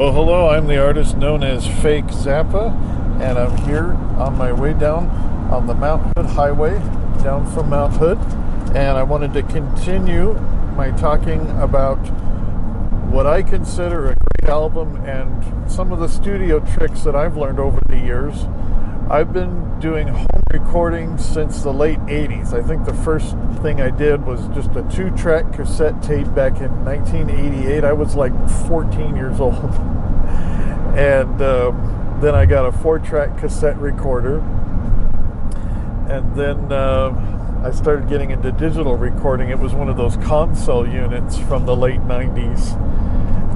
Well, hello, I'm the artist known as Fake Zappa, and I'm here on my way down on the Mount Hood Highway, down from Mount Hood, and I wanted to continue my talking about what I consider a great album and some of the studio tricks that I've learned over the years. I've been doing home recording since the late 80s. I think the first thing I did was just a 2-track cassette tape back in 1988. I was like 14 years old. And then I got a 4-track cassette recorder. And then I started getting into digital recording. It was one of those console units from the late 90s.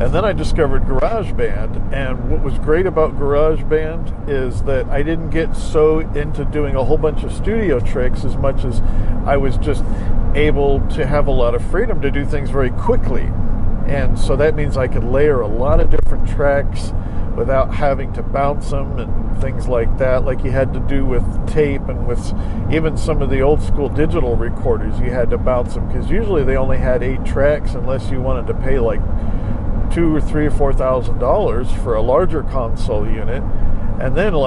And then I discovered GarageBand, and what was great about GarageBand is that I didn't get so into doing a whole bunch of studio tricks as much as I was just able to have a lot of freedom to do things very quickly. And so that means I could layer a lot of different tracks without having to bounce them and things like that, like you had to do with tape and with even some of the old school digital recorders. You had to bounce them because usually they only had 8 tracks unless you wanted to pay like $2,000 or $3,000 or $4,000 for a larger console unit. And then a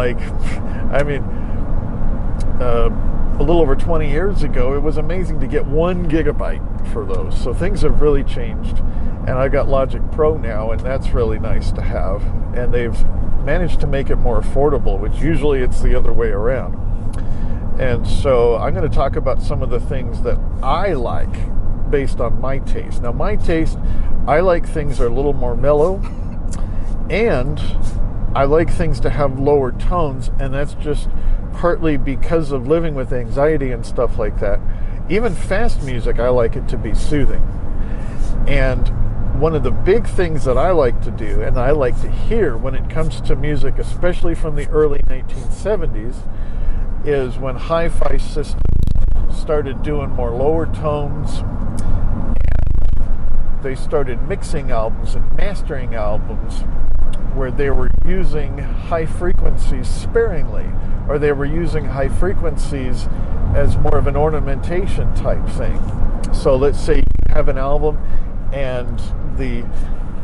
little over 20 years ago, it was amazing to get 1 gigabyte for those. So things have really changed, and I got logicpro now, and that's really nice to have, and they've managed to make it more affordable, which usually it's the other way around. And so I'm going to talk about some of the things that I like based on my taste. Now, my taste, I like things that are a little more mellow, and I like things to have lower tones, and that's just partly because of living with anxiety and stuff like that. Even fast music, I like it to be soothing. And one of the big things that I like to do, and I like to hear when it comes to music, especially from the early 1970s, is when hi-fi systems started doing more lower tones. They started mixing albums and mastering albums where they were using high frequencies sparingly, or they were using high frequencies as more of an ornamentation type thing. So let's say you have an album and the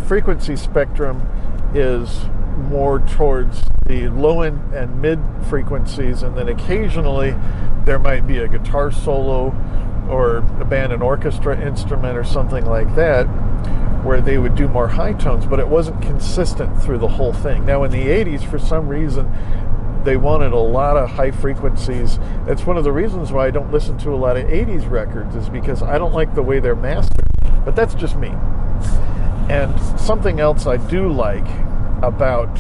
frequency spectrum is more towards the low end and mid frequencies, and then occasionally there might be a guitar solo or a band and orchestra instrument or something like that where they would do more high tones, but it wasn't consistent through the whole thing. Now in the 80s, for some reason, they wanted a lot of high frequencies. It's one of the reasons why I don't listen to a lot of 80s records, is because I don't like the way they're mastered. But that's just me. And something else I do like about,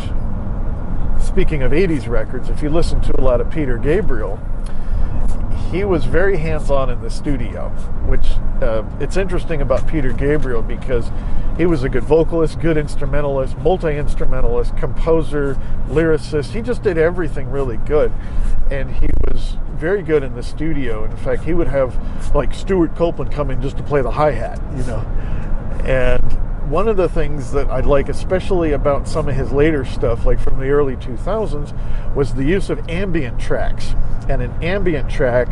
speaking of 80s records, if you listen to a lot of Peter Gabriel, he was very hands-on in the studio, which it's interesting about Peter Gabriel because he was a good vocalist, good instrumentalist, multi-instrumentalist, composer, lyricist. He just did everything really good, and he was very good in the studio. In fact, he would have like Stuart Copeland come in just to play the hi-hat, And one of the things that I like especially about some of his later stuff, like from the early 2000s, was the use of ambient tracks. And an ambient track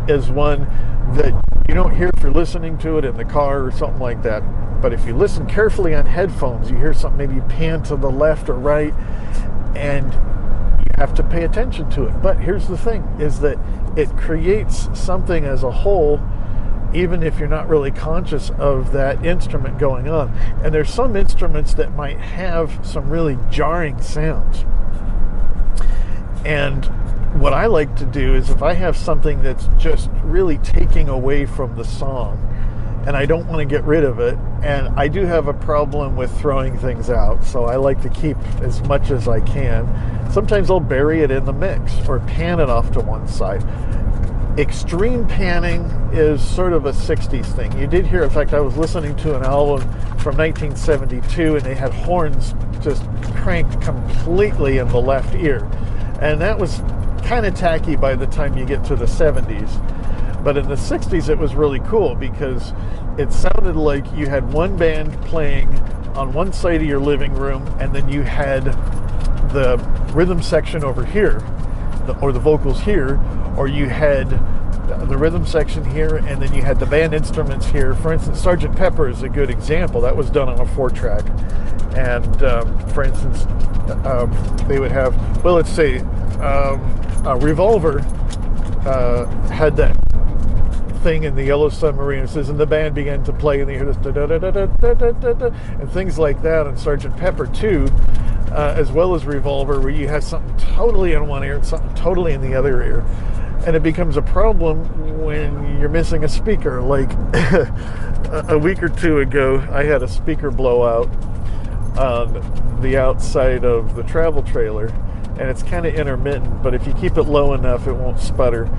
is one that you don't hear if you're listening to it in the car or something like that. But if you listen carefully on headphones, you hear something, maybe pan to the left or right, and you have to pay attention to it. But here's the thing, is that it creates something as a whole, even if you're not really conscious of that instrument going on. And there's some instruments that might have some really jarring sounds. And what I like to do is, if I have something that's just really taking away from the song and I don't want to get rid of it, and I do have a problem with throwing things out, so I like to keep as much as I can. Sometimes I'll bury it in the mix or pan it off to one side. Extreme panning is sort of a 60s thing. You did hear, in fact, I was listening to an album from 1972 and they had horns just cranked completely in the left ear. And that was kind of tacky by the time you get to the 70s. But in the 60s it was really cool because it sounded like you had one band playing on one side of your living room, and then you had the rhythm section over here, or the vocals here, or you had the rhythm section here, and then you had the band instruments here. For instance, Sgt. Pepper is a good example. That was done on a 4-track. And for instance, they would have, well, let's say a Revolver had that thing in the Yellow Submarine. It says, and the band began to play, and you hear this da-da-da-da-da-da-da-da, and things like that on Sgt. Pepper too, as well as Revolver, where you have something totally in one ear and something totally in the other ear. And it becomes a problem when you're missing a speaker. Like a week or two ago, I had a speaker blowout on the outside of the travel trailer, and it's kind of intermittent, but if you keep it low enough, it won't sputter.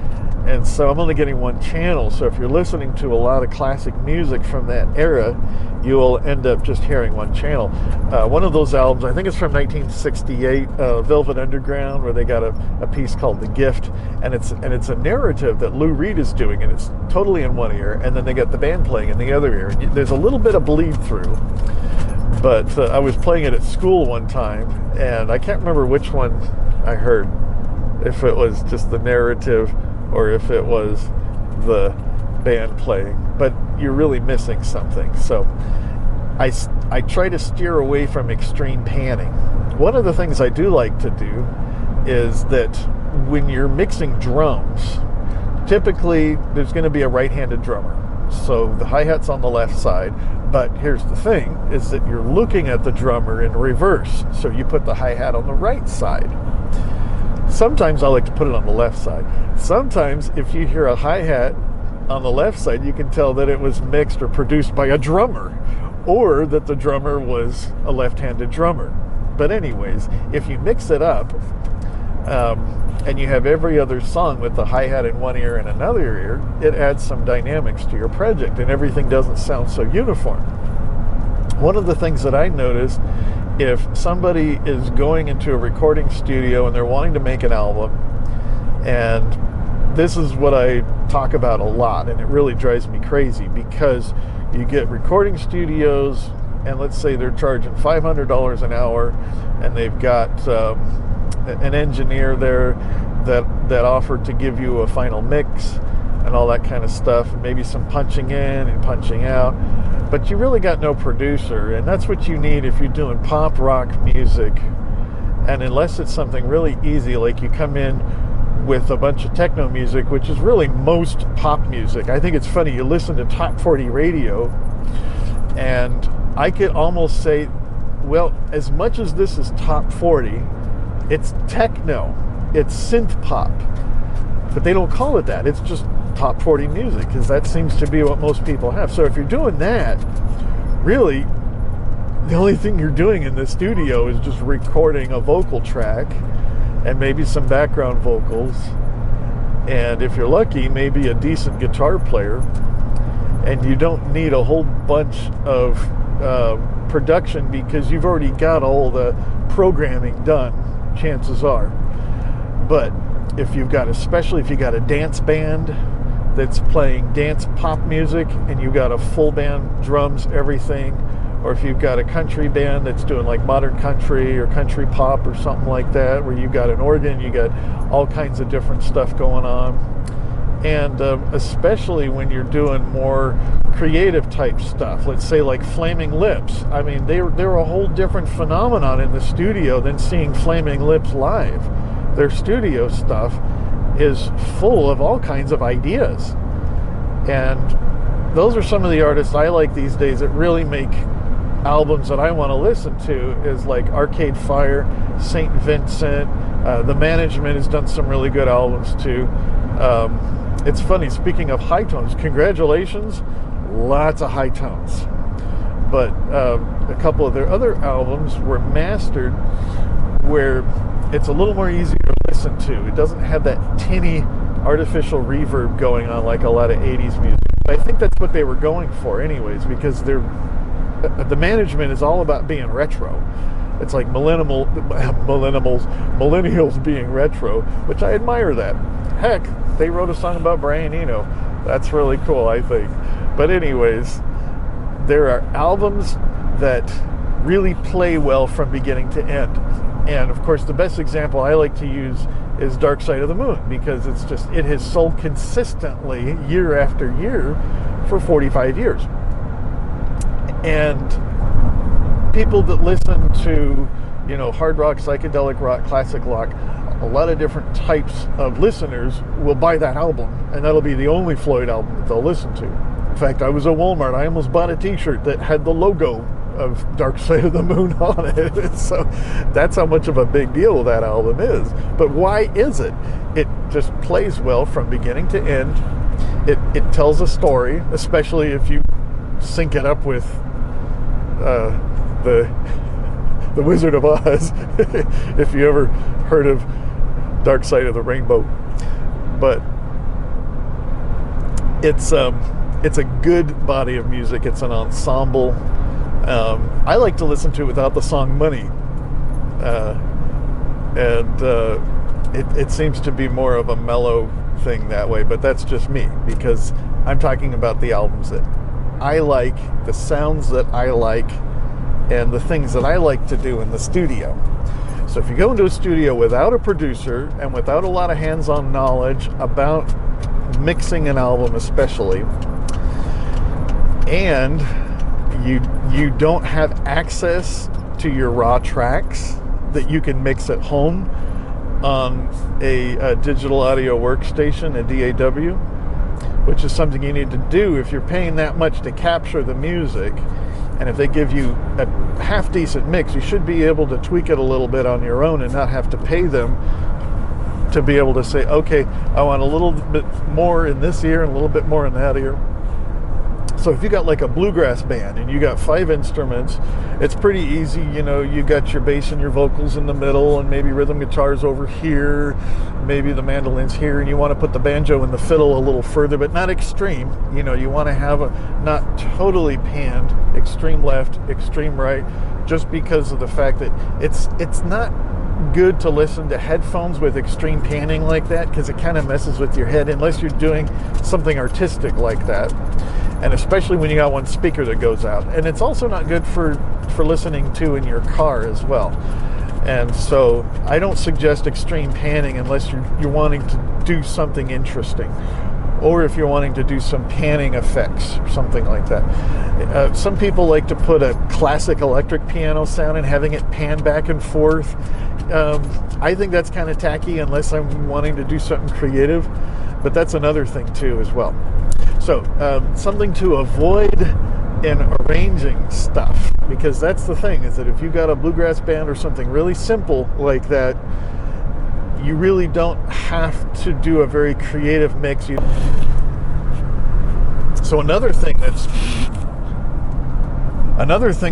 And so I'm only getting one channel, so if you're listening to a lot of classic music from that era, you will end up just hearing one channel. One of those albums, I think it's from 1968, Velvet Underground, where they got a piece called The Gift, and it's a narrative that Lou Reed is doing, and it's totally in one ear, and then they got the band playing in the other ear. There's a little bit of bleed through, but I was playing it at school one time, and I can't remember which one I heard, if it was just the narrative or if it was the band playing, but you're really missing something. So I try to steer away from extreme panning. One of the things I do like to do is that when you're mixing drums, typically there's going to be a right-handed drummer. So the hi-hat's on the left side, but here's the thing, is that you're looking at the drummer in reverse. So you put the hi-hat on the right side. Sometimes I like to put it on the left side. Sometimes if you hear a hi-hat on the left side, you can tell that it was mixed or produced by a drummer, or that the drummer was a left-handed drummer. But anyways, if you mix it up, and you have every other song with the hi-hat in one ear and another ear, it adds some dynamics to your project, and everything doesn't sound so uniform. One of the things that I noticed, if somebody is going into a recording studio and they're wanting to make an album, and this is what I talk about a lot, and it really drives me crazy, because you get recording studios, and let's say they're charging $500 an hour, and they've got an engineer there that offered to give you a final mix and all that kind of stuff, and maybe some punching in and punching out, but you really got no producer. And that's what you need if you're doing pop rock music. And unless it's something really easy, like you come in with a bunch of techno music, which is really most pop music. I think it's funny, you listen to Top 40 radio, and I could almost say, well, as much as this is Top 40, it's techno, it's synth pop, but they don't call it that. It's just Top 40 music, because that seems to be what most people have. So if you're doing that, really, the only thing you're doing in the studio is just recording a vocal track and maybe some background vocals, and if you're lucky, maybe a decent guitar player, and you don't need a whole bunch of production, because you've already got all the programming done, chances are. But if you've got, especially if you got a dance band that's playing dance pop music, and you've got a full band, drums, everything, or if you've got a country band that's doing like modern country or country pop or something like that, where you've got an organ, you got all kinds of different stuff going on. And especially when you're doing more creative type stuff, let's say like Flaming Lips. I mean, they're a whole different phenomenon in the studio than seeing Flaming Lips live. Their studio stuff is full of all kinds of ideas. And those are some of the artists I like these days that really make albums that I want to listen to, is like Arcade Fire, St. Vincent. The Management has done some really good albums too. It's funny, speaking of high tones, congratulations, lots of high tones. But a couple of their other albums were mastered where it's a little more easy to listen to. It doesn't have that tinny artificial reverb going on like a lot of 80s music. But I think that's what they were going for anyways, because the Management is all about being retro. It's like millennials being retro, which I admire that. Heck, they wrote a song about Brian Eno. That's really cool, I think. But anyways, there are albums that really play well from beginning to end. And of course, the best example I like to use is Dark Side of the Moon, because it has sold consistently year after year for 45 years. And people that listen to, hard rock, psychedelic rock, classic rock, a lot of different types of listeners will buy that album, and that'll be the only Floyd album that they'll listen to. In fact, I was at Walmart. I almost bought a t-shirt that had the logo of Dark Side of the Moon on it. So that's how much of a big deal that album is. But why is it? It just plays well from beginning to end. It tells a story, especially if you sync it up with the Wizard of Oz, if you ever heard of Dark Side of the Rainbow. But it's a good body of music. It's an ensemble. I like to listen to it without the song Money, and it seems to be more of a mellow thing that way, but that's just me, because I'm talking about the albums that I like, the sounds that I like, and the things that I like to do in the studio. So if you go into a studio without a producer and without a lot of hands-on knowledge about mixing an album especially, and you don't have access to your raw tracks that you can mix at home on a digital audio workstation, a DAW, which is something you need to do if you're paying that much to capture the music. And if they give you a half-decent mix, you should be able to tweak it a little bit on your own and not have to pay them to be able to say, okay, I want a little bit more in this ear and a little bit more in that ear. So if you got like a bluegrass band and you got 5 instruments, it's pretty easy. You got your bass and your vocals in the middle, and maybe rhythm guitars over here, maybe the mandolins here, and you want to put the banjo and the fiddle a little further, but not extreme. You want to have a not totally panned, extreme left, extreme right, just because of the fact that it's not good to listen to headphones with extreme panning like that, because it kind of messes with your head unless you're doing something artistic like that. And especially when you got one speaker that goes out. And it's also not good for listening to in your car as well. And so I don't suggest extreme panning unless you're wanting to do something interesting, or if you're wanting to do some panning effects or something like that. Some people like to put a classic electric piano sound and having it pan back and forth. I think that's kind of tacky unless I'm wanting to do something creative, but that's another thing too as well. So something to avoid in arranging stuff, because that's the thing, is that if you got a bluegrass band or something really simple like that, you really don't have to do a very creative mix. So another thing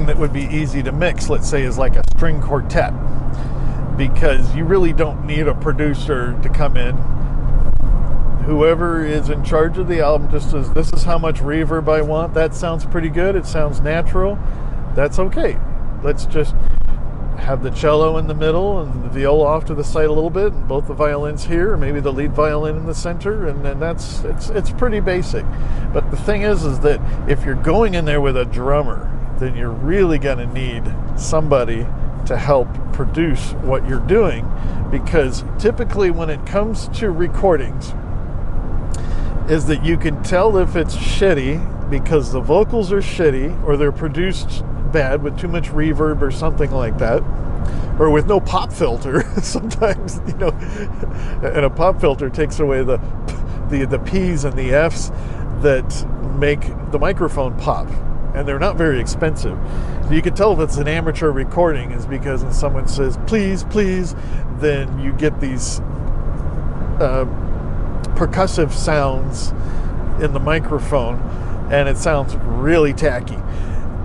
that would be easy to mix, let's say, is like a string quartet, because you really don't need a producer to come in. Whoever is in charge of the album just says, this is how much reverb I want. That sounds pretty good. It sounds natural. That's okay. Let's just have the cello in the middle and the viola off to the side a little bit, and both the violins here, or maybe the lead violin in the center, and then it's pretty basic. But the thing is that if you're going in there with a drummer, then you're really going to need somebody to help produce what you're doing, because typically when it comes to recordings, is that you can tell if it's shitty because the vocals are shitty, or they're produced bad with too much reverb or something like that, or with no pop filter. Sometimes, and a pop filter takes away the P's and the F's that make the microphone pop, and they're not very expensive. You can tell if it's an amateur recording is because when someone says please, please, then you get these percussive sounds in the microphone, and it sounds really tacky.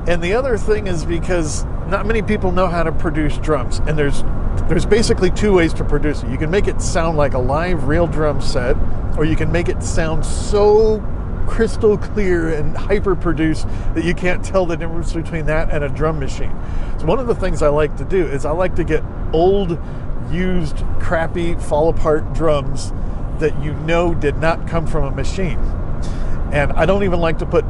And the other thing is because not many people know how to produce drums, and there's basically 2 ways to produce it. You can make it sound like a live real drum set, or you can make it sound so crystal clear and hyper produced that you can't tell the difference between that and a drum machine. So one of the things I like to do is I like to get old, used, crappy, fall apart drums that did not come from a machine. And I don't even like to put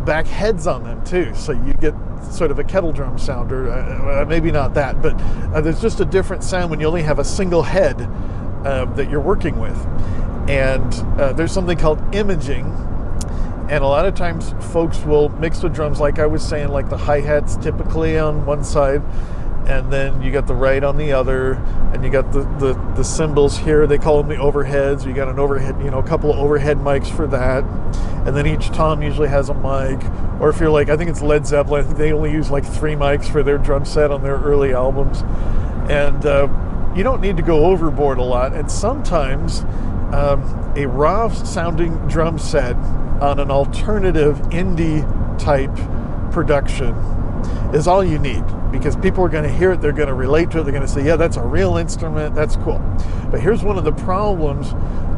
back heads on them too, so you get sort of a kettle drum sound, or maybe not that, but there's just a different sound when you only have a single head that you're working with. And there's something called imaging. And a lot of times folks will mix the drums, like I was saying, like the hi-hats typically on one side, and then you got the right on the other, and you got the cymbals here. They call them the overheads. You got an overhead, a couple of overhead mics for that. And then each tom usually has a mic. Or if you're like, I think it's Led Zeppelin, I think they only use like 3 mics for their drum set on their early albums. And you don't need to go overboard a lot. And sometimes a raw sounding drum set on an alternative indie type production is all you need, because people are going to hear it, they're going to relate to it, they're going to say, yeah, that's a real instrument, that's cool. But here's one of the problems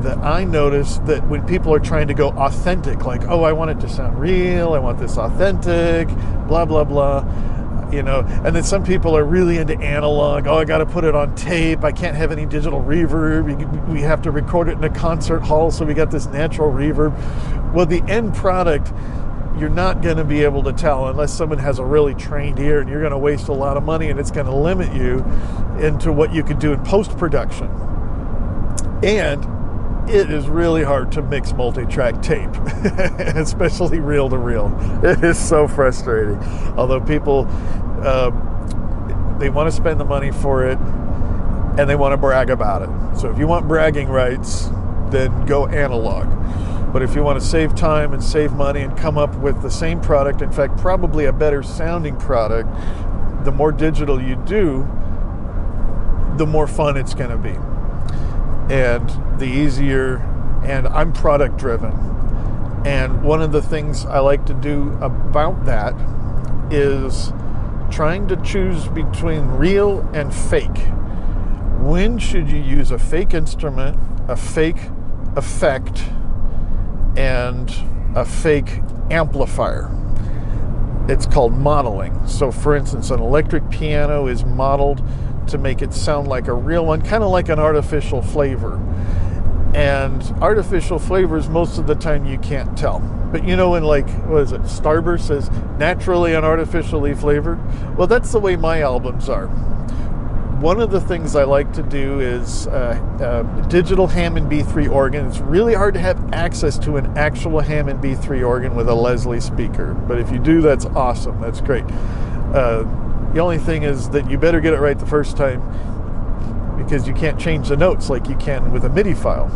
that I notice, that when people are trying to go authentic, like, oh, I want it to sound real, I want this authentic, blah, blah, blah, and then some people are really into analog. Oh, I got to put it on tape, I can't have any digital reverb, we have to record it in a concert hall, so we got this natural reverb. Well, the end product, you're not going to be able to tell unless someone has a really trained ear, and you're going to waste a lot of money, and it's going to limit you into what you can do in post-production. And it is really hard to mix multi-track tape, especially reel-to-reel. It is so frustrating. Although people, they want to spend the money for it, and they want to brag about it. So if you want bragging rights, then go analog. But if you want to save time and save money and come up with the same product, in fact, probably a better sounding product, the more digital you do, the more fun it's going to be. And the easier, and I'm product driven. And one of the things I like to do about that is trying to choose between real and fake. When should you use a fake instrument, a fake effect, and a fake amplifier? It's called modeling. So for instance, an electric piano is modeled to make it sound like a real one, kind of like an artificial flavor. And artificial flavors, most of the time you can't tell. But in like, what is it, Starburst says naturally and artificially flavored? Well, that's the way my albums are. One of the things I like to do is digital Hammond B3 organ. It's really hard to have access to an actual Hammond B3 organ with a Leslie speaker. But if you do, that's awesome. That's great. The only thing is that you better get it right the first time, because you can't change the notes like you can with a MIDI file.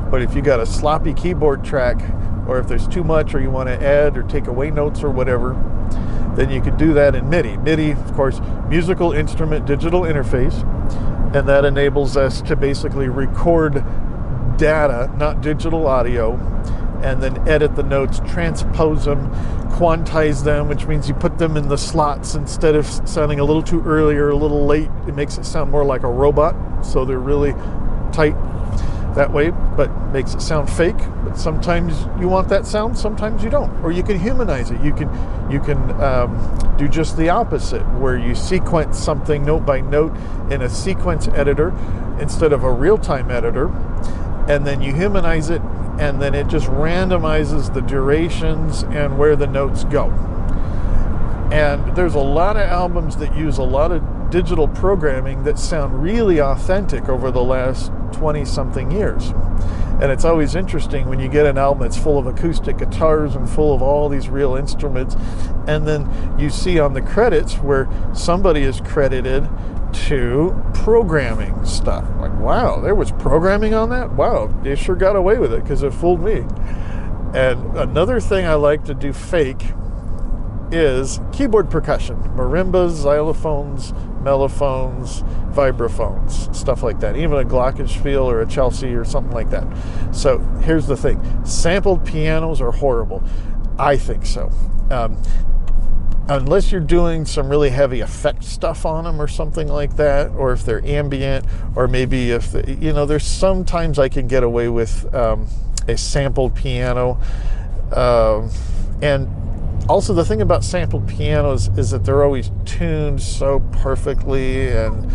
But if you got a sloppy keyboard track, or if there's too much, or you want to add or take away notes or whatever, then you could do that in MIDI. MIDI, of course, musical instrument digital interface, and that enables us to basically record data, not digital audio, and then edit the notes, transpose them, quantize them, which means you put them in the slots instead of sounding a little too early or a little late. It makes it sound more like a robot, so they're really tight that way, but makes it sound fake. But sometimes you want that sound, sometimes you don't. Or you can humanize it. You can do just the opposite, where you sequence something note by note in a sequence editor instead of a real-time editor, and then you humanize it, and then it just randomizes the durations and where the notes go. And there's a lot of albums that use a lot of digital programming that sound really authentic over the last 20-something years. And it's always interesting when you get an album that's full of acoustic guitars and full of all these real instruments, and then you see on the credits where somebody is credited to programming stuff. Like, wow, there was programming on that? Wow, they sure got away with it, because it fooled me. And another thing I like to do fake is keyboard percussion. Marimbas, xylophones, mellophones, vibraphones, stuff like that. Even a glockenspiel or a Chelsea or something like that. So here's the thing. Sampled pianos are horrible. I think so. Unless you're doing some really heavy effect stuff on them or something like that, or if they're ambient, or maybe if, there's sometimes I can get away with a sampled piano. And also, the thing about sampled pianos is that they're always tuned so perfectly and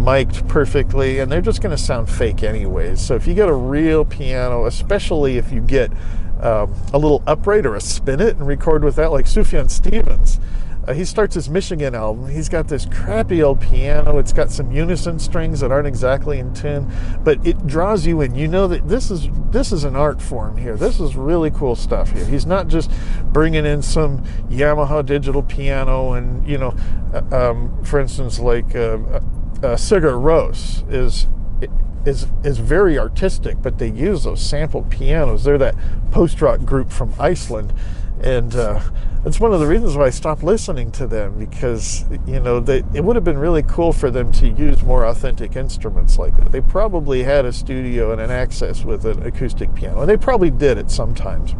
mic'd perfectly, and they're just going to sound fake anyways. So if you get a real piano, especially if you get a little upright or a spinet and record with that, like Sufjan Stevens, he starts his Michigan album. He's got this crappy old piano. It's got some unison strings that aren't exactly in tune, but it draws you in. You know that this is an art form here. This is really cool stuff here. He's not just bringing in some Yamaha digital piano and, you know, for instance, like Sigur Rós is very artistic, but they use those sampled pianos. They're that post-rock group from Iceland, and that's one of the reasons why I stopped listening to them, because, you know, it would have been really cool for them to use more authentic instruments like that. They probably had a studio and an access with an acoustic piano, and they probably did it sometimes,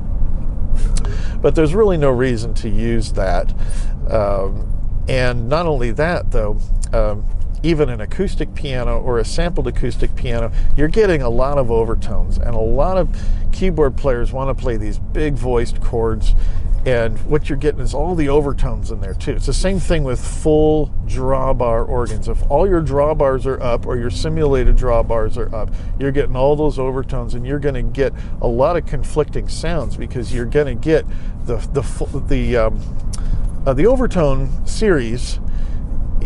but there's really no reason to use that. And not only that, though, even an acoustic piano or a sampled acoustic piano, you're getting a lot of overtones, and a lot of keyboard players want to play these big voiced chords, and what you're getting is all the overtones in there too. It's the same thing with full drawbar organs. If all your drawbars are up, or your simulated drawbars are up, you're getting all those overtones, and you're going to get a lot of conflicting sounds, because you're going to get the overtone series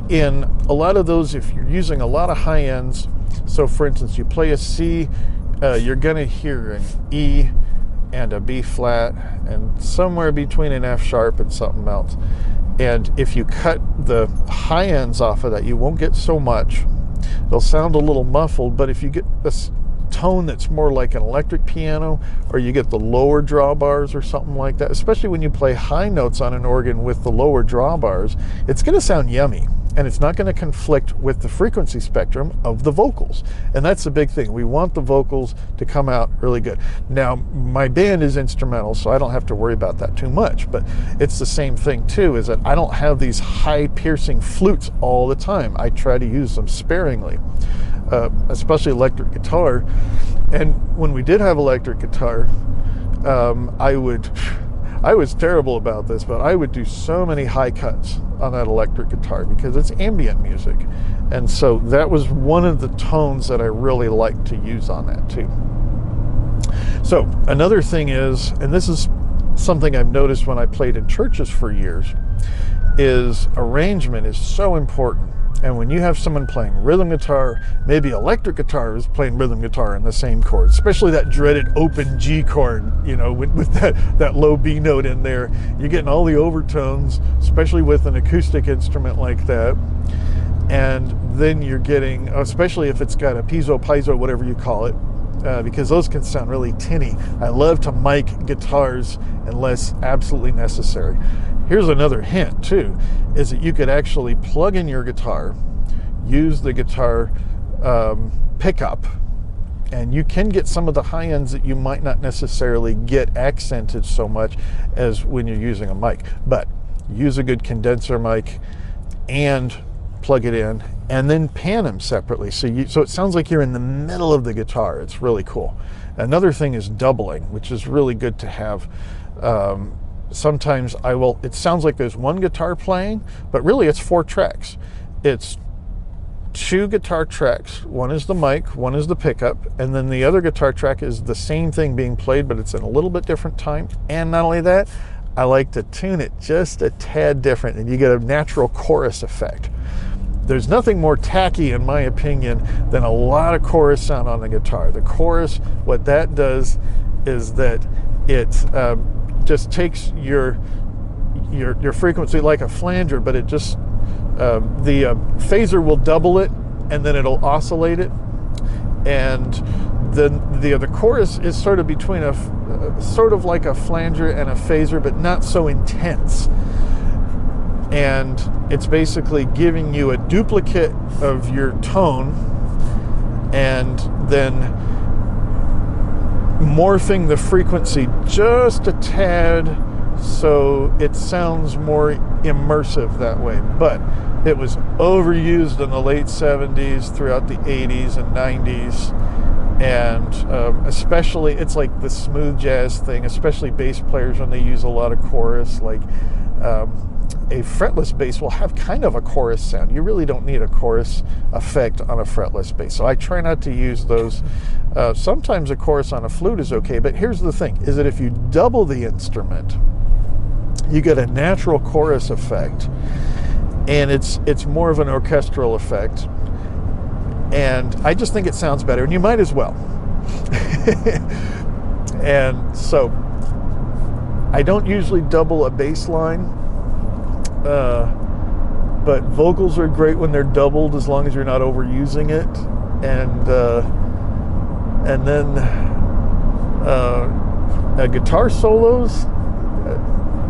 in a lot of those. If you're using a lot of high ends, so for instance, you play a C, you're going to hear an E and a B flat, and somewhere between an F sharp and something else. And if you cut the high ends off of that, you won't get so much. They'll sound a little muffled, but if you get a tone that's more like an electric piano, or you get the lower drawbars or something like that, especially when you play high notes on an organ with the lower drawbars, it's going to sound yummy, and it's not going to conflict with the frequency spectrum of the vocals. And that's the big thing. We want the vocals to come out really good. Now, my band is instrumental, so I don't have to worry about that too much, but it's the same thing too, is that I don't have these high piercing flutes all the time. I try to use them sparingly, especially electric guitar. And when we did have electric guitar, I was terrible about this, but I would do so many high cuts on that electric guitar because it's ambient music. And so that was one of the tones that I really liked to use on that too. So another thing is, and this is something I've noticed when I played in churches for years, is arrangement is so important. And when you have someone playing rhythm guitar, maybe electric guitar is playing rhythm guitar in the same chord, especially that dreaded open G chord, you know, with that low B note in there, you're getting all the overtones, especially with an acoustic instrument like that. And then you're getting, especially if it's got a piezo, whatever you call it, because those can sound really tinny. I love to mic guitars unless absolutely necessary. Here's another hint too, is that you could actually plug in your guitar, use the guitar pickup, and you can get some of the high ends that you might not necessarily get accented so much as when you're using a mic. But use a good condenser mic and plug it in, and then pan them separately. So it sounds like you're in the middle of the guitar. It's really cool. Another thing is doubling, which is really good to have. Sometimes it sounds like there's one guitar playing, but really it's 4 tracks. It's 2 guitar tracks. One is the mic, one is the pickup, and then the other guitar track is the same thing being played, but it's in a little bit different time. And not only that, I like to tune it just a tad different, and you get a natural chorus effect. There's nothing more tacky, in my opinion, than a lot of chorus sound on the guitar. The chorus, what that does is that it just takes your frequency like a flanger, but it just the phaser will double it, and then it'll oscillate it, and then the chorus is sort of between sort of like a flanger and a phaser, but not so intense. And it's basically giving you a duplicate of your tone, and then morphing the frequency just a tad so it sounds more immersive that way. But it was overused in the late 70s, throughout the 80s and 90s, and especially it's like the smooth jazz thing, especially bass players when they use a lot of chorus. Like a fretless bass will have kind of a chorus sound. You really don't need a chorus effect on a fretless bass, so I try not to use those. Sometimes a chorus on a flute is okay, but here's the thing, is that if you double the instrument, you get a natural chorus effect, and it's more of an orchestral effect, and I just think it sounds better, and you might as well. And so I don't usually double a bass line, but vocals are great when they're doubled, as long as you're not overusing it. And then guitar solos,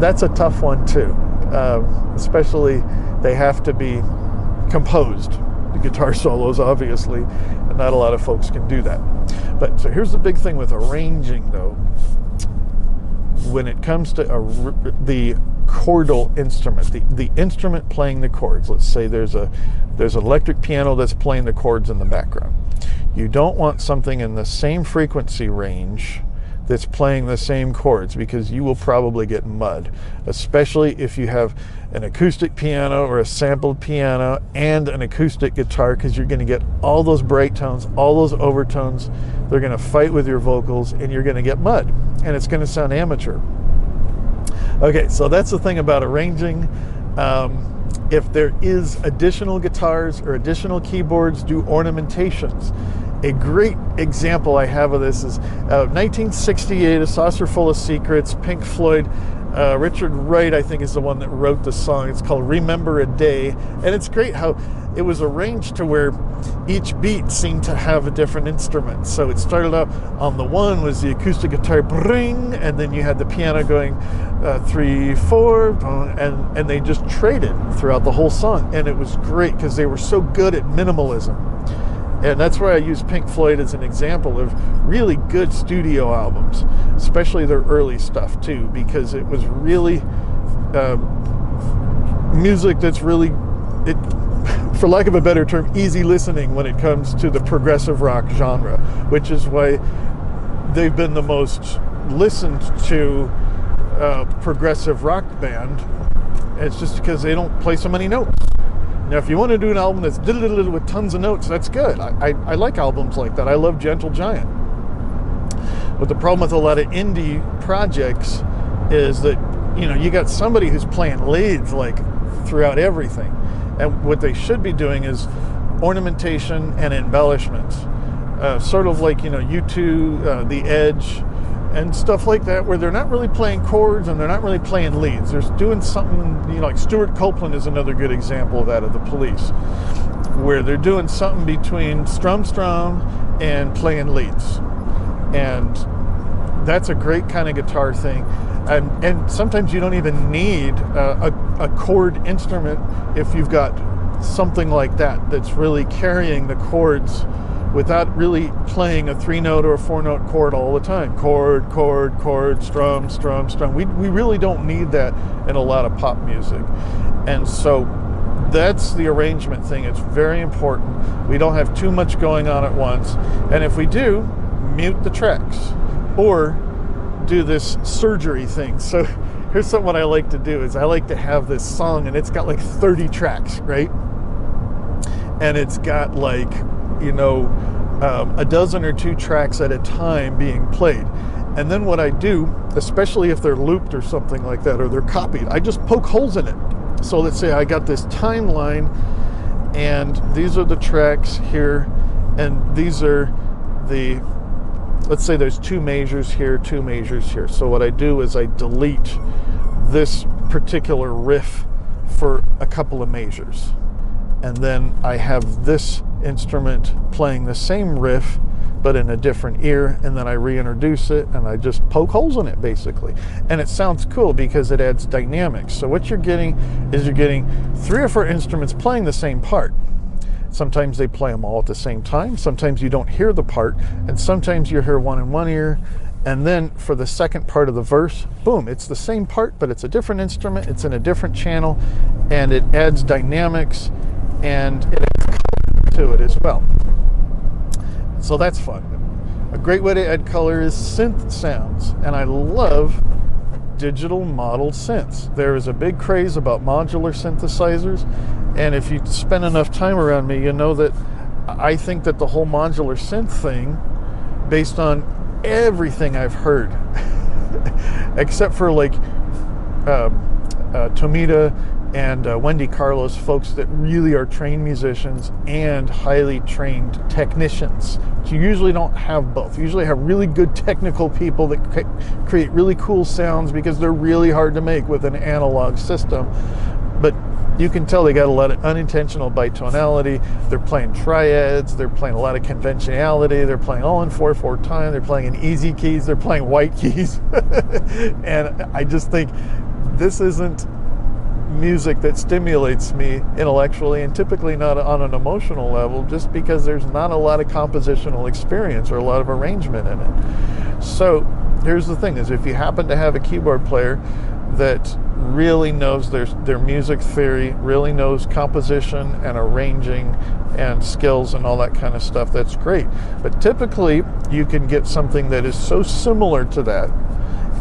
that's a tough one too. Especially, they have to be composed. The guitar solos, obviously, and not a lot of folks can do that. But so here's the big thing with arranging, though. When it comes to the chordal instrument, the instrument playing the chords, let's say there's an electric piano that's playing the chords in the background. You don't want something in the same frequency range that's playing the same chords, because you will probably get mud, especially if you have an acoustic piano or a sampled piano and an acoustic guitar, because you're going to get all those bright tones, all those overtones. They're going to fight with your vocals, and you're going to get mud, and it's going to sound amateur. Okay, so that's the thing about arranging. If there is additional guitars or additional keyboards, do ornamentations. A great example I have of this is 1968, A Saucer Full of Secrets, Pink Floyd. Richard Wright, I think, is the one that wrote the song. It's called Remember a Day, and it's great how it was arranged to where each beat seemed to have a different instrument. So it started out on the one was the acoustic guitar, bring, and then you had the piano going 3, 4, and they just traded throughout the whole song, and it was great because they were so good at minimalism. And that's why I use Pink Floyd as an example of really good studio albums, especially their early stuff too, because it was really music that's really, for lack of a better term, easy listening when it comes to the progressive rock genre, which is why they've been the most listened to progressive rock band. It's just because they don't play so many notes. Now, if you want to do an album that's with tons of notes, that's good. I like albums like that. I love Gentle Giant. But the problem with a lot of indie projects is that, you got somebody who's playing leads like throughout everything. And what they should be doing is ornamentation and embellishments. Sort of like, U2, The Edge, and stuff like that, where they're not really playing chords and they're not really playing leads. They're doing something, like Stuart Copeland is another good example of that, of the Police, where they're doing something between strum and playing leads. And that's a great kind of guitar thing. And sometimes you don't even need a chord instrument if you've got something like that that's really carrying the chords without really playing a 3-note or a 4-note chord all the time. Chord, chord, chord, strum, strum, strum. We really don't need that in a lot of pop music. And so that's the arrangement thing. It's very important. We don't have too much going on at once. And if we do, mute the tracks or do this surgery thing. So here's something what I like to do is I like to have this song and it's got like 30 tracks, right? And it's got like, a dozen or 2 tracks at a time being played. And then what I do, especially if they're looped or something like that, or they're copied, I just poke holes in it. So let's say I got this timeline, and these are the tracks here, and these are the, let's say there's 2 measures here, 2 measures here. So what I do is I delete this particular riff for a couple of measures. And then I have this instrument playing the same riff but in a different ear, and then I reintroduce it and I just poke holes in it basically, and it sounds cool because it adds dynamics. So what you're getting is you're getting 3 or 4 instruments playing the same part. Sometimes they play them all at the same time, sometimes you don't hear the part, and sometimes you hear one in one ear, and then for the second part of the verse, boom, it's the same part but it's a different instrument, it's in a different channel, and it adds dynamics and it adds color to it as well. So that's fun. A great way to add color is synth sounds, and I love digital model synths. There is a big craze about modular synthesizers, and if you spend enough time around me, you know that I think that the whole modular synth thing, based on everything I've heard, except for like Tomita and Wendy Carlos, folks that really are trained musicians and highly trained technicians. So you usually don't have both. You usually have really good technical people that create really cool sounds because they're really hard to make with an analog system. But you can tell they got a lot of unintentional bitonality. They're playing triads. They're playing a lot of conventionality. They're playing all in 4/4 time. They're playing in easy keys. They're playing white keys. And I just think this isn't music that stimulates me intellectually, and typically not on an emotional level, just because there's not a lot of compositional experience or a lot of arrangement in it. So here's the thing, is if you happen to have a keyboard player that really knows their music theory, really knows composition and arranging and skills and all that kind of stuff, that's great. But typically you can get something that is so similar to that,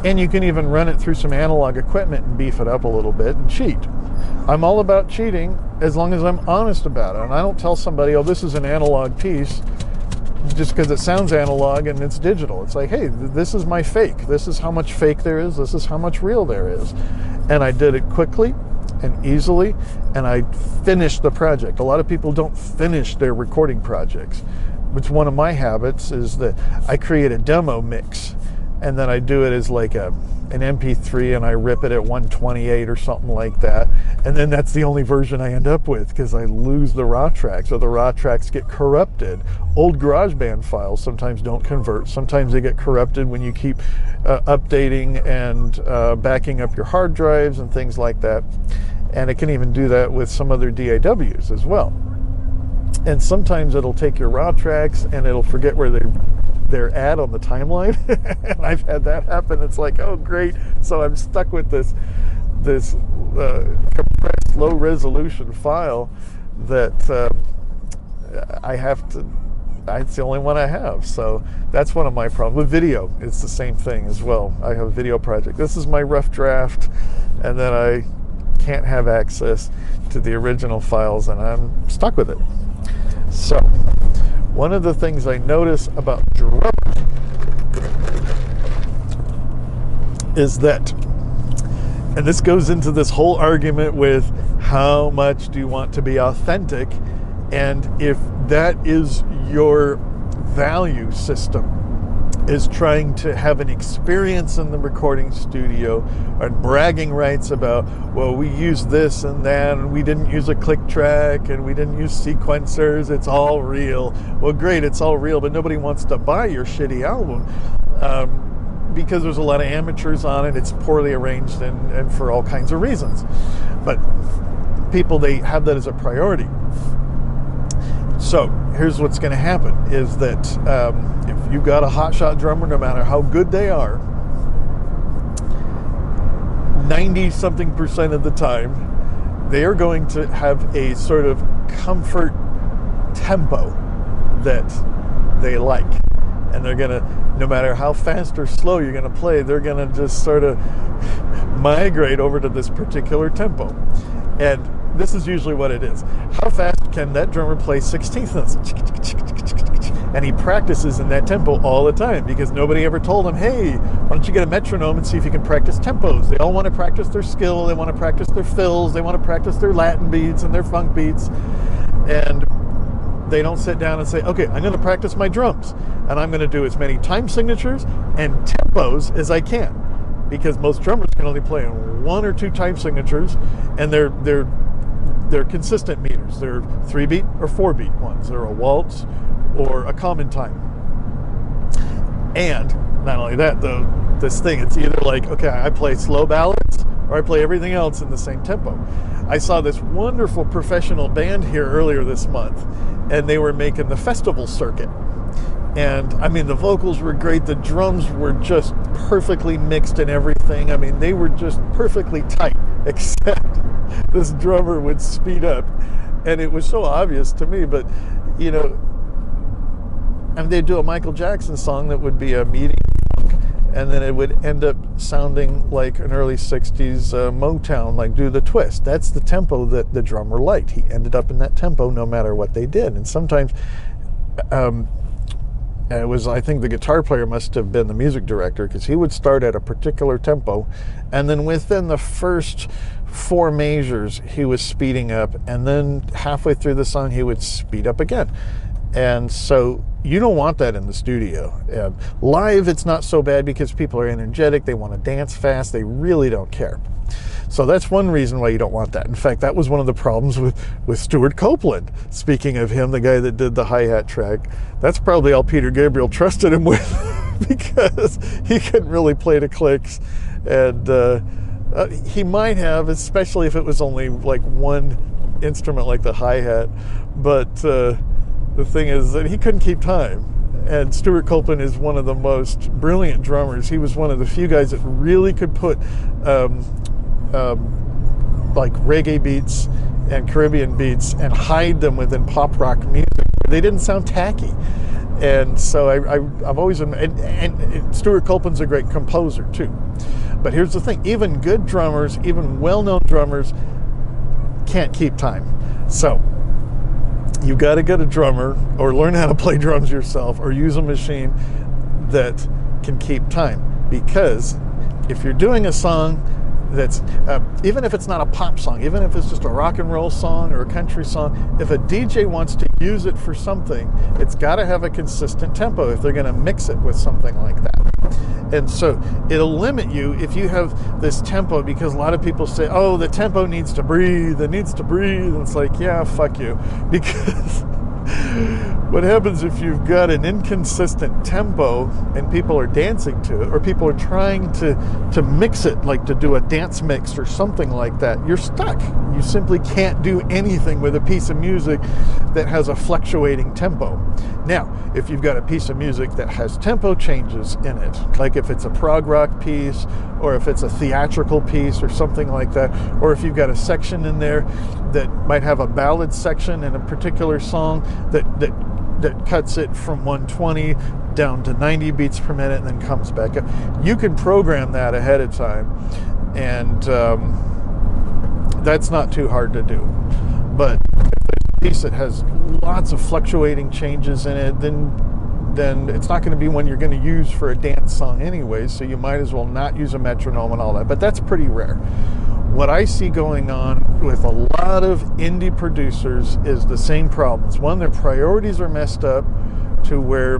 and you can even run it through some analog equipment and beef it up a little bit and cheat. I'm all about cheating as long as I'm honest about it. And I don't tell somebody, oh, this is an analog piece, just because it sounds analog and it's digital. It's like, hey, this is my fake. This is how much fake there is. This is how much real there is. And I did it quickly and easily, and I finished the project. A lot of people don't finish their recording projects, which one of my habits is that I create a demo mix, and then I do it as like an MP3, and I rip it at 128 or something like that. And then that's the only version I end up with, because I lose the raw tracks, or the raw tracks get corrupted. Old GarageBand files sometimes don't convert. Sometimes they get corrupted when you keep updating and backing up your hard drives and things like that. And it can even do that with some other DAWs as well. And sometimes it'll take your raw tracks and it'll forget where they're at on the timeline. And I've had that happen. It's like, oh great, so I'm stuck with this compressed low resolution file that it's the only one I have. So that's one of my problems. With video, it's the same thing as well. I have a video project. This is my rough draft, and then I can't have access to the original files, and I'm stuck with it. So one of the things I notice about drummers is that, and this goes into this whole argument with how much do you want to be authentic, and if that is your value system, is trying to have an experience in the recording studio and bragging rights about, well, we use this and that, and we didn't use a click track, and we didn't use sequencers, it's all real. Well, great, it's all real, but nobody wants to buy your shitty album because there's a lot of amateurs on it, it's poorly arranged, and for all kinds of reasons. But people, they have that as a priority. So here's what's going to happen, is that if you've got a hotshot drummer, no matter how good they are, 90-something% of the time, they are going to have a sort of comfort tempo that they like. And they're going to, no matter how fast or slow you're going to play, they're going to just sort of migrate over to this particular tempo. And this is usually what it is. How fast can that drummer play 16th notes? And he practices in that tempo all the time, because nobody ever told him, hey, why don't you get a metronome and see if you can practice tempos? They all want to practice their skill, they want to practice their fills, they want to practice their Latin beats and their funk beats. And they don't sit down and say, okay, I'm going to practice my drums, and I'm going to do as many time signatures and tempos as I can. Because most drummers can only play in 1 or 2 time signatures, and they're consistent meters. They're 3-beat or 4-beat ones. They're a waltz or a common time. And not only that, though, this thing, it's either like, okay, I play slow ballads or I play everything else in the same tempo. I saw this wonderful professional band here earlier this month, and they were making the festival circuit. And I mean, the vocals were great. The drums were just perfectly mixed and everything. I mean, they were just perfectly tight, except this drummer would speed up. And it was so obvious to me, but, you know, I mean, they'd do a Michael Jackson song that would be a medium funk, and then it would end up sounding like an early 60s Motown, like Do the Twist. That's the tempo that the drummer liked. He ended up in that tempo no matter what they did. And sometimes and it was, I think the guitar player must have been the music director, because he would start at a particular tempo, and then within the first 4 measures he was speeding up, and then halfway through the song he would speed up again. And so you don't want that in the studio. Live, it's not so bad because people are energetic, they want to dance fast, they really don't care. So that's one reason why you don't want that. In fact, that was one of the problems with Stuart Copeland. Speaking of him, the guy that did the hi-hat track, that's probably all Peter Gabriel trusted him with because he couldn't really play the clicks. And he might have, especially if it was only like one instrument like the hi-hat. But the thing is that he couldn't keep time. And Stuart Copeland is one of the most brilliant drummers. He was one of the few guys that really could put like reggae beats and Caribbean beats and hide them within pop rock music. They didn't sound tacky. And so I've always, and Stuart Copeland's a great composer too. But here's the thing, even good drummers, even well-known drummers can't keep time. So you got to get a drummer or learn how to play drums yourself or use a machine that can keep time. Because if you're doing a song that's, even if it's not a pop song, even if it's just a rock and roll song or a country song, if a DJ wants to use it for something, it's got to have a consistent tempo if they're going to mix it with something like that. And so it'll limit you if you have this tempo, because a lot of people say, oh, the tempo needs to breathe, it needs to breathe. And it's like, yeah, fuck you. Because what happens if you've got an inconsistent tempo and people are dancing to it, or people are trying to mix it, like to do a dance mix or something like that, you're stuck. You simply can't do anything with a piece of music that has a fluctuating tempo. Now, if you've got a piece of music that has tempo changes in it, like if it's a prog rock piece, or if it's a theatrical piece or something like that, or if you've got a section in there that might have a ballad section in a particular song that cuts it from 120 down to 90 beats per minute and then comes back up, you can program that ahead of time, and that's not too hard to do. But if a piece that has lots of fluctuating changes in it, then it's not going to be one you're going to use for a dance song anyway, so you might as well not use a metronome and all that. But that's pretty rare. What I see going on with a lot of indie producers is the same problems. One, their priorities are messed up to where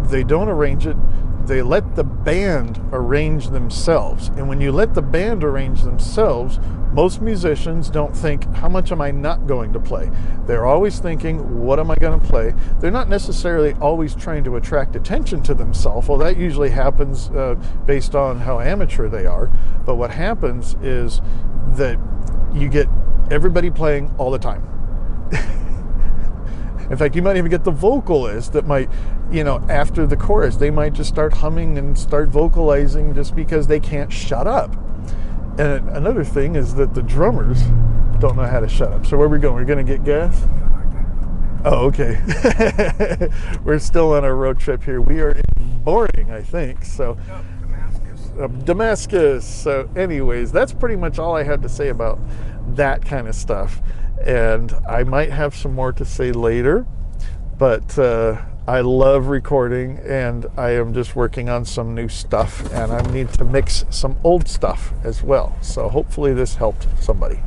they don't arrange it. They let the band arrange themselves. And when you let the band arrange themselves, most musicians don't think, how much am I not going to play? They're always thinking, what am I going to play? They're not necessarily always trying to attract attention to themselves. Well, that usually happens based on how amateur they are. But what happens is that you get everybody playing all the time. In fact, you might even get the vocalist that might, after the chorus, they might just start humming and start vocalizing just because they can't shut up. And another thing is that the drummers don't know how to shut up. So where are we going? We're going to get gas? Oh, okay. We're still on our road trip here. We are in Boring, I think. So Damascus. So anyways, that's pretty much all I have to say about that kind of stuff. And I might have some more to say later, but I love recording, and I am just working on some new stuff, and I need to mix some old stuff as well. So hopefully this helped somebody.